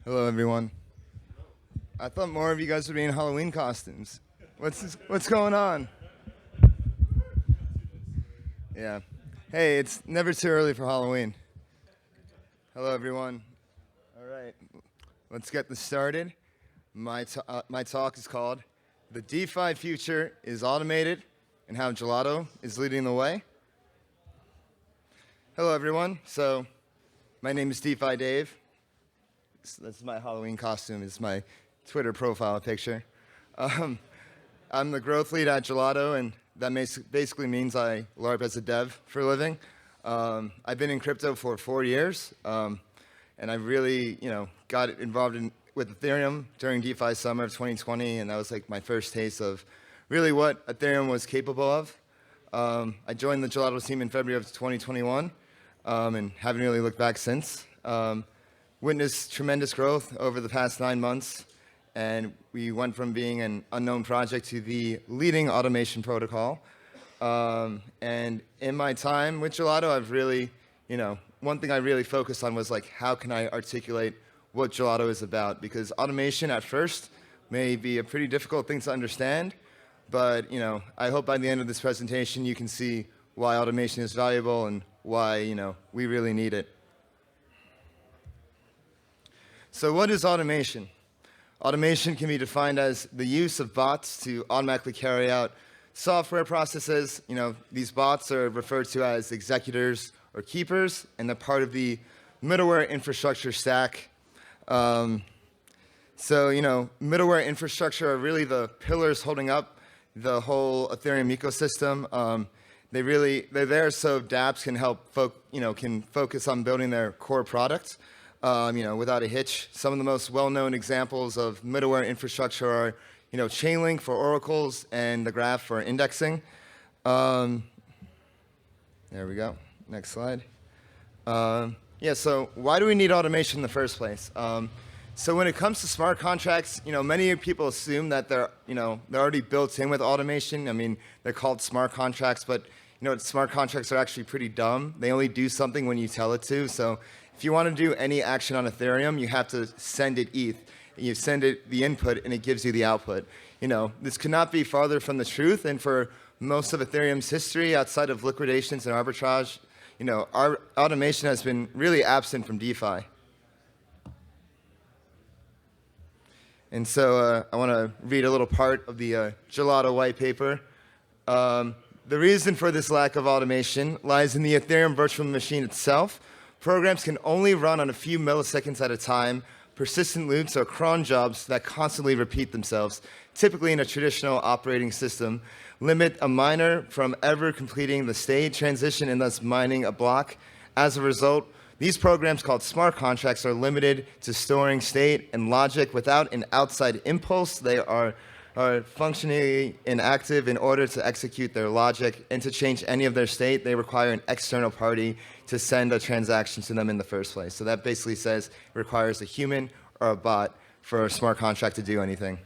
Hello, everyone. I thought more of you guys would be in Halloween costumes. What's going on? Yeah. Hey, it's never too early for Halloween. Hello, everyone. All right, let's get this started. My talk is called "The DeFi Future is Automated and How Gelato is Leading the Way." Hello, everyone. So, my name is DeFi Dave. That's my Halloween costume. It's my Twitter profile picture. I'm the growth lead at Gelato, and that basically means I LARP as a dev for a living. I've been in crypto for 4 years, and I really, got involved with Ethereum during DeFi summer of 2020, and that was like my first taste of really what Ethereum was capable of. I joined the Gelato team in February of 2021, and haven't really looked back since. Witnessed tremendous growth over the past 9 months, and we went from being an unknown project to the leading automation protocol. And in my time with Gelato, I've really, one thing I really focused on was like, how can I articulate what Gelato is about? Because automation at first may be a pretty difficult thing to understand, but I hope by the end of this presentation you can see why automation is valuable and why we really need it. So what is automation? Automation can be defined as the use of bots to automatically carry out software processes. These bots are referred to as executors or keepers, and they're part of the middleware infrastructure stack. Middleware infrastructure are really the pillars holding up the whole Ethereum ecosystem. They're there so dApps can help can focus on building their core products. Without a hitch. Some of the most well-known examples of middleware infrastructure are, Chainlink for oracles and the Graph for indexing. There we go. Next slide. So why do we need automation in the first place? So when it comes to smart contracts, many people assume that they're already built in with automation. I mean, they're called smart contracts, but smart contracts are actually pretty dumb. They only do something when you tell it to. So if you want to do any action on Ethereum, you have to send it ETH. You send it the input, and it gives you the output. This could not be farther from the truth. And for most of Ethereum's history, outside of liquidations and arbitrage, our automation has been really absent from DeFi. And so I want to read a little part of the Gelato white paper. The reason for this lack of automation lies in the Ethereum virtual machine itself. Programs can only run on a few milliseconds at a time. Persistent loops are cron jobs that constantly repeat themselves, typically in a traditional operating system, limit a miner from ever completing the state transition and thus mining a block. As a result, these programs called smart contracts are limited to storing state and logic without an outside impulse. They are functionally inactive in order to execute their logic, and to change any of their state, they require an external party to send a transaction to them in the first place. So that basically says it requires a human or a bot for a smart contract to do anything.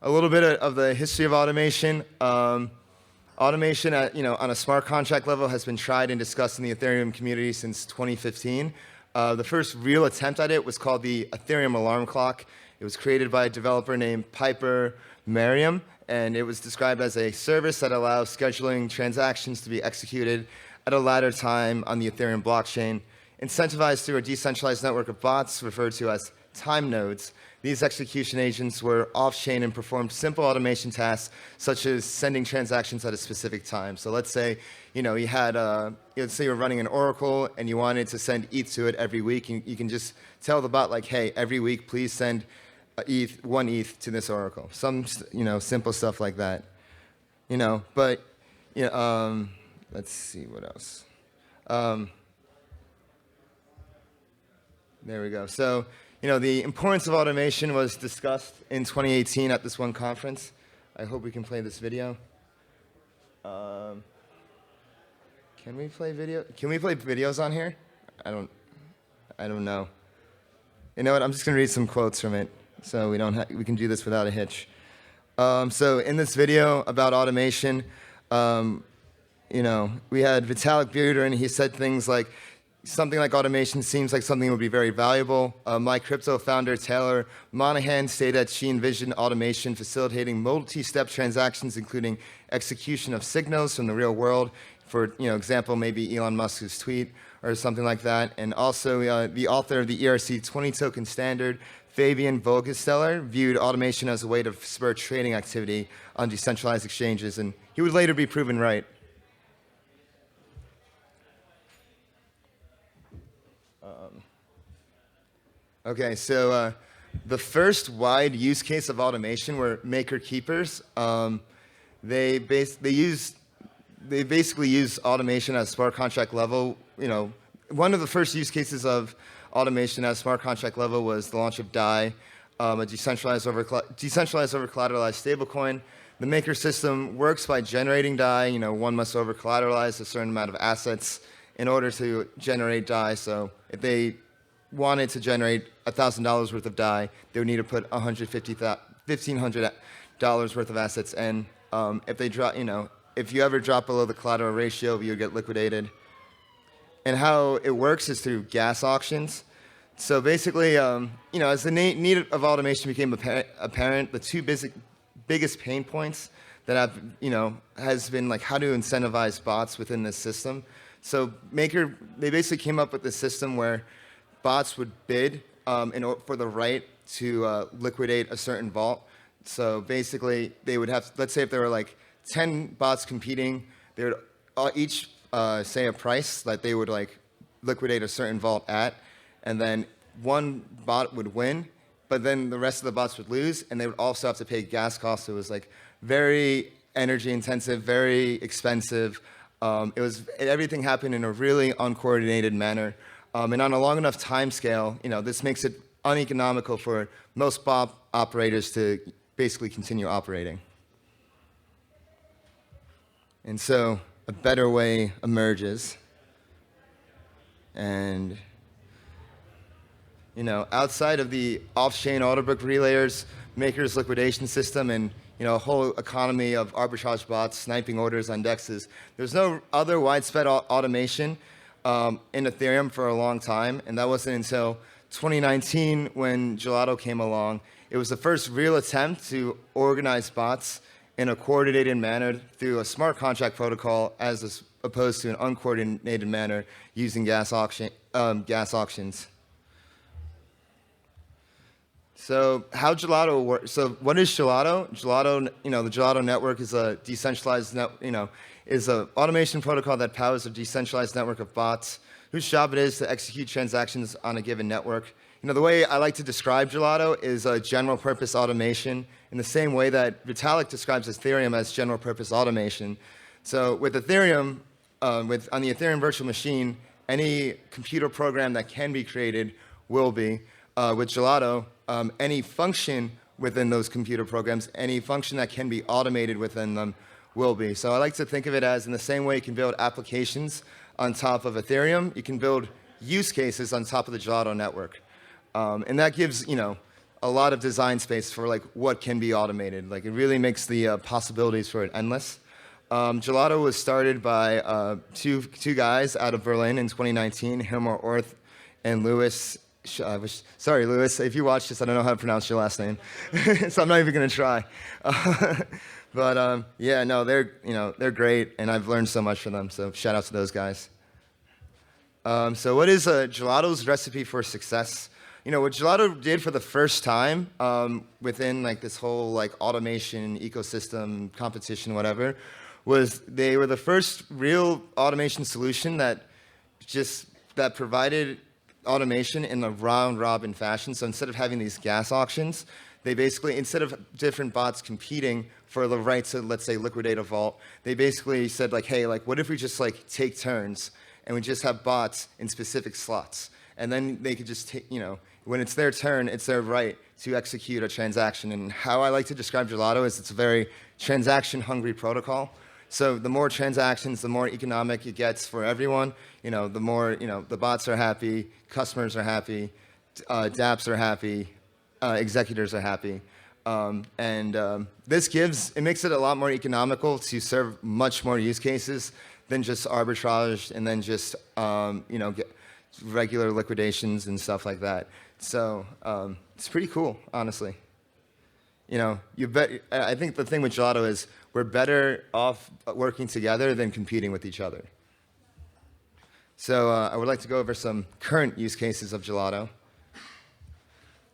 A little bit of the history of automation. Automation on a smart contract level has been tried and discussed in the Ethereum community since 2015. The first real attempt at it was called the Ethereum alarm clock. It was created by a developer named Piper Merriam, and it was described as a service that allows scheduling transactions to be executed at a later time on the Ethereum blockchain. Incentivized through a decentralized network of bots referred to as time nodes, these execution agents were off-chain and performed simple automation tasks such as sending transactions at a specific time. So let's say let's say you're running an oracle and you wanted to send ETH to it every week. You can just tell the bot like, hey, every week please send one ETH to this oracle. Some simple stuff like that. Let's see what else. There we go. So the importance of automation was discussed in 2018 at this one conference. I hope we can play this video. Can we play video? Can we play videos on here? I don't know. You know what? I'm just gonna read some quotes from it, so we can do this without a hitch. So in this video about automation, we had Vitalik Buterin, and he said things like, something like automation seems like something that would be very valuable. My crypto founder, Taylor Monahan, stated that she envisioned automation facilitating multi-step transactions, including execution of signals from the real world. For example, maybe Elon Musk's tweet or something like that. And also, the author of the ERC20 token standard, Fabian Vogelsteller, viewed automation as a way to spur trading activity on decentralized exchanges, and he would later be proven right. Okay, so the first wide use case of automation were maker keepers. They basically use automation at smart contract level. One of the first use cases of automation at smart contract level was the launch of DAI, a decentralized over collateralized stablecoin. The maker system works by generating DAI. One must over collateralize a certain amount of assets in order to generate DAI. So if they wanted to generate $1,000 worth of DAI, they would need to put $1,500 worth of assets in. If they drop, if you ever drop below the collateral ratio, you would get liquidated. And how it works is through gas auctions. So basically, as the need of automation became apparent, the two biggest pain points that has been like how to incentivize bots within this system. So they basically came up with this system where bots would bid for the right to liquidate a certain vault. So basically, they would have, let's say if there were like 10 bots competing, they would each say a price that they would like liquidate a certain vault at, and then one bot would win, but then the rest of the bots would lose, and they would also have to pay gas costs. So it was like very energy intensive, very expensive. Everything happened in a really uncoordinated manner. And on a long enough time scale, this makes it uneconomical for most bot operators to basically continue operating. And so a better way emerges. And, outside of the off-chain order book relayers, makers liquidation system, and a whole economy of arbitrage bots sniping orders on dexes, there's no other widespread automation in Ethereum for a long time, and that wasn't until 2019 when Gelato came along. It was the first real attempt to organize bots in a coordinated manner through a smart contract protocol, as opposed to an uncoordinated manner using gas auctions. So how Gelato works? So what is Gelato? Gelato, the Gelato network is a decentralized is an automation protocol that powers a decentralized network of bots whose job it is to execute transactions on a given network. The way I like to describe Gelato is a general purpose automation in the same way that Vitalik describes Ethereum as general purpose automation. So with Ethereum, on the Ethereum virtual machine, any computer program that can be created will be. With Gelato, any function within those computer programs, any function that can be automated within them will be. So I like to think of it as in the same way you can build applications on top of Ethereum, you can build use cases on top of the Gelato network. And that gives, a lot of design space for like what can be automated. Like it really makes the possibilities for it endless. Gelato was started by two guys out of Berlin in 2019, Hilmar Orth and Louis. Sorry, Louis, if you watch this, I don't know how to pronounce your last name, so I'm not even going to try. But yeah, no, they're great, and I've learned so much from them. So shout out to those guys. So what is Gelato's recipe for success? What Gelato did for the first time within like this whole like automation ecosystem, competition, whatever, was they were the first real automation solution that provided automation in a round-robin fashion. So instead of having these gas auctions, they basically, instead of different bots competing for the right to, let's say, liquidate a vault, they basically said like, hey, like, what if we just like take turns and we just have bots in specific slots, and then they could just take, when it's their turn, it's their right to execute a transaction. And how I like to describe Gelato is it's a very transaction-hungry protocol. So the more transactions, the more economic it gets for everyone. The more, the bots are happy, customers are happy, dApps are happy, executors are happy. This makes it a lot more economical to serve much more use cases than just arbitrage and then just, regular liquidations and stuff like that. So it's pretty cool, honestly. I think the thing with Gelato is we're better off working together than competing with each other. So I would like to go over some current use cases of Gelato.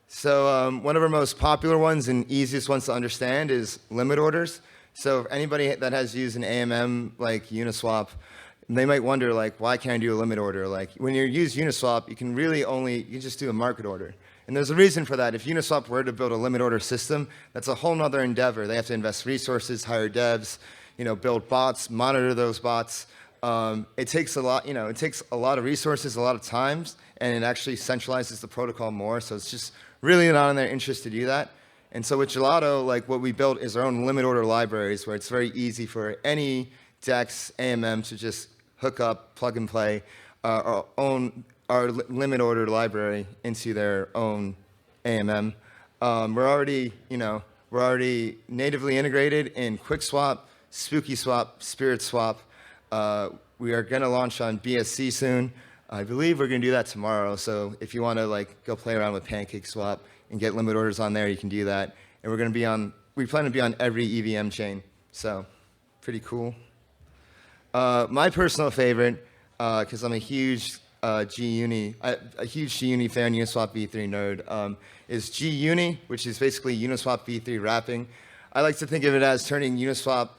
So one of our most popular ones and easiest ones to understand is limit orders. So if anybody that has used an AMM like Uniswap, they might wonder, like, why can't I do a limit order? Like, when you use Uniswap, you can just do a market order. And there's a reason for that. If Uniswap were to build a limit order system, that's a whole nother endeavor. They have to invest resources, hire devs, build bots, monitor those bots. It takes a lot, it takes a lot of resources, a lot of times, and it actually centralizes the protocol more. So it's just really not in their interest to do that. And so with Gelato, like what we built is our own limit order libraries, where it's very easy for any DEX, AMM to just hook up, plug and play our limit order library into their own AMM. We're already natively integrated in QuickSwap, SpookySwap, SpiritSwap. We are going to launch on BSC soon. I believe we're going to do that tomorrow. So if you want to go play around with PancakeSwap and get limit orders on there, you can do that. And we plan to be on every EVM chain. So pretty cool. My personal favorite, because I'm a huge G-Uni fan, Uniswap v3 nerd, is G-Uni, which is basically Uniswap v3 wrapping. I like to think of it as turning Uniswap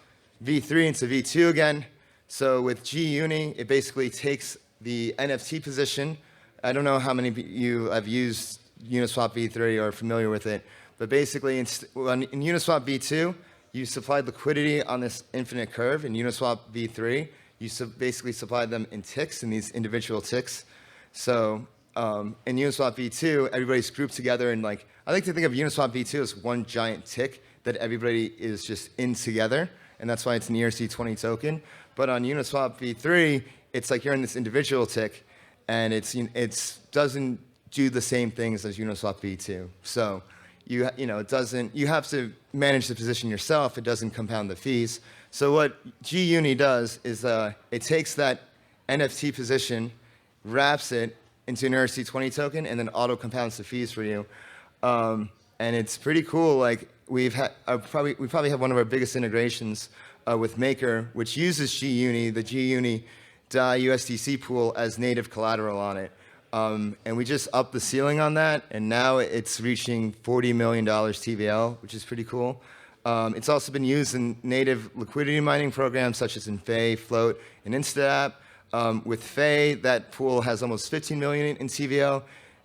v3 into v2 again. So with G-Uni, it basically takes the NFT position. I don't know how many of you have used Uniswap v3 or are familiar with it, but basically in Uniswap v2, you supplied liquidity on this infinite curve. In Uniswap v3, you basically supplied them in ticks, in these individual ticks. So in Uniswap v2, everybody's grouped together, and I like to think of Uniswap v2 as one giant tick that everybody is just in together, and that's why it's an ERC20 token. But on Uniswap v3, it's like you're in this individual tick, and it doesn't do the same things as Uniswap v2. So you have to manage the position yourself. It doesn't compound the fees. So what G-Uni does is it takes that NFT position, wraps it into an ERC20 token, and then auto compounds the fees for you. And it's pretty cool. We probably have one of our biggest integrations with Maker, which uses G-Uni, the G-Uni DAI USDC pool as native collateral on it. And we just upped the ceiling on that, and now it's reaching $40 million TVL, which is pretty cool. It's also been used in native liquidity mining programs such as in Fei, Float, and InstaApp. With Fei, that pool has almost 15 million in TVL.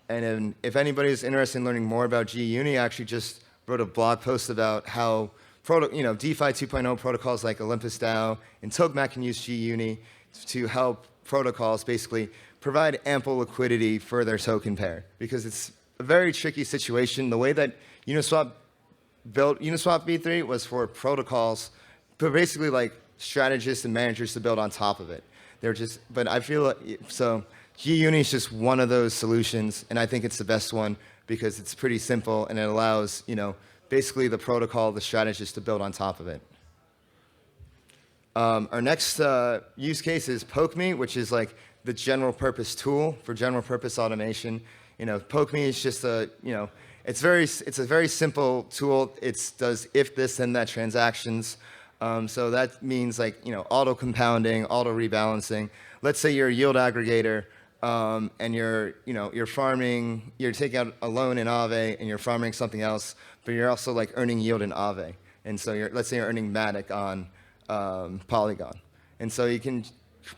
And if anybody's interested in learning more about G-Uni, I actually just wrote a blog post about how DeFi 2.0 protocols like Olympus DAO and Tokemak can use G-Uni to help protocols basically provide ample liquidity for their token pair, because it's a very tricky situation. The way that Uniswap built Uniswap v3 was for protocols, but basically strategists and managers to build on top of it. But I feel so G-Uni is just one of those solutions, and I think it's the best one because it's pretty simple and it allows basically the protocol, the strategist to build on top of it. Our next use case is PokeMe, which is the general purpose tool for general purpose automation. PokeMe is just it's a very simple tool. It does if this then that transactions. So that means auto compounding, auto rebalancing. Let's say you're a yield aggregator and you're farming, you're taking out a loan in Aave and you're farming something else, but you're also earning yield in Aave. And so let's say you're earning Matic on Polygon. And so you can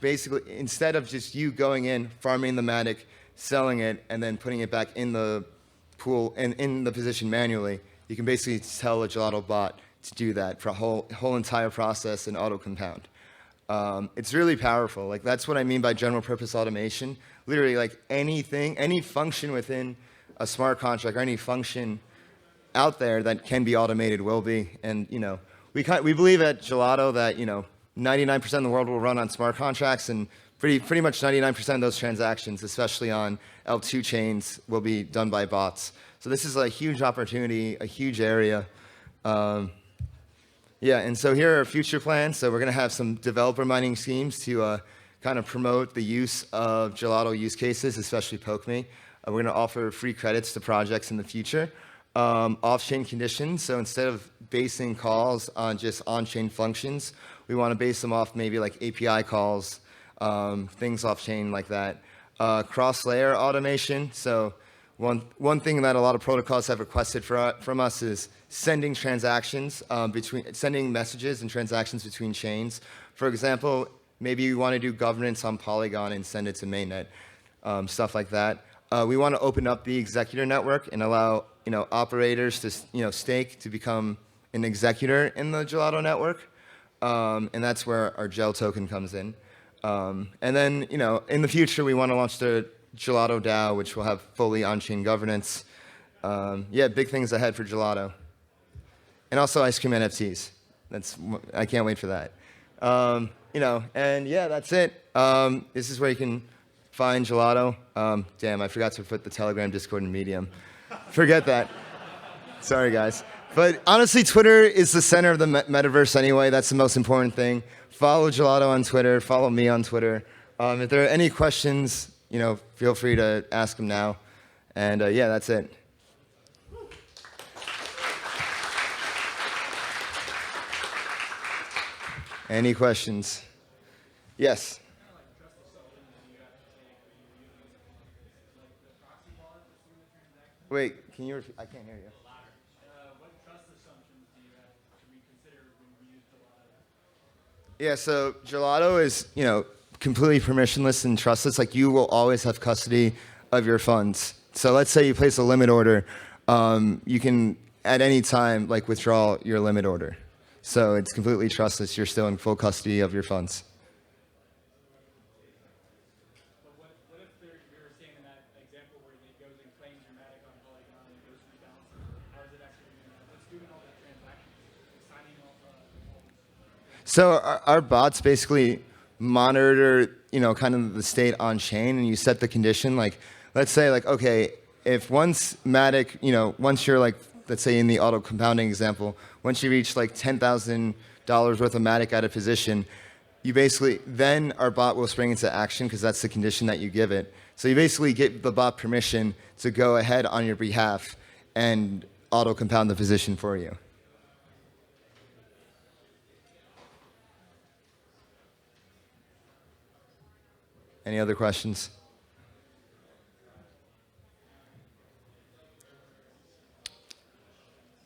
basically, instead of just you going in, farming the Matic, selling it, and then putting it back in the pool and in the position manually, you can basically tell a Gelato bot to do that for a whole entire process and auto compound. It's really powerful. That's what I mean by general purpose automation. Literally, any function within a smart contract or any function out there that can be automated will be. And we believe at Gelato that 99% of the world will run on smart contracts, and pretty much 99% of those transactions, especially on L2 chains, will be done by bots. So this is a huge opportunity, a huge area. Yeah, and so here are our future plans. So we're going to have some developer mining schemes to kind of promote the use of Gelato use cases, especially PokeMe. We're going to offer free credits to projects in the future. Off-chain conditions, so instead of basing calls on just on-chain functions, we want to base them off maybe like API calls, things off-chain like that. Cross-layer automation, so one thing that a lot of protocols have requested from us is sending transactions sending messages and transactions between chains. For example, maybe you want to do governance on Polygon and send it to mainnet, stuff like that. We want to open up the executor network and allow operators to stake to become an executor in the Gelato network, and that's where our Gel token comes in. And then in the future we want to launch the Gelato DAO, which will have fully on-chain governance. Yeah, big things ahead for Gelato, and also ice cream NFTs. I can't wait for that. And yeah, that's it. This is where you can find Gelato. Damn, I forgot to put the Telegram, Discord, and Medium. Forget that. Sorry, guys. But honestly, Twitter is the center of the metaverse anyway. That's the most important thing. Follow Gelato on Twitter. Follow me on Twitter. If there are any questions, feel free to ask them now. And yeah, that's it. Any questions? Yes. Wait, can you repeat? I can't hear you. What trust assumptions do you have to reconsider when we use Gelato? Yeah, so Gelato is, completely permissionless and trustless. Like, you will always have custody of your funds. So let's say you place a limit order, you can at any time withdraw your limit order. So it's completely trustless. You're still in full custody of your funds. But what if you're saying in that example where it goes and claims your Matic on Polygon and it goes to rebalance? How is it actually doing that? What's doing all that transaction? Signing off So our bots basically monitor, kind of the state on chain, and you set the condition. Let's say, okay, if once Matic, once you're let's say in the auto compounding example, once you reach $10,000 worth of Matic out of position, you basically, then our bot will spring into action because that's the condition that you give it. So you basically give the bot permission to go ahead on your behalf and auto compound the position for you. Any other questions?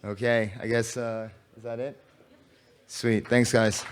Okay, I guess, is that it? Sweet, thanks guys.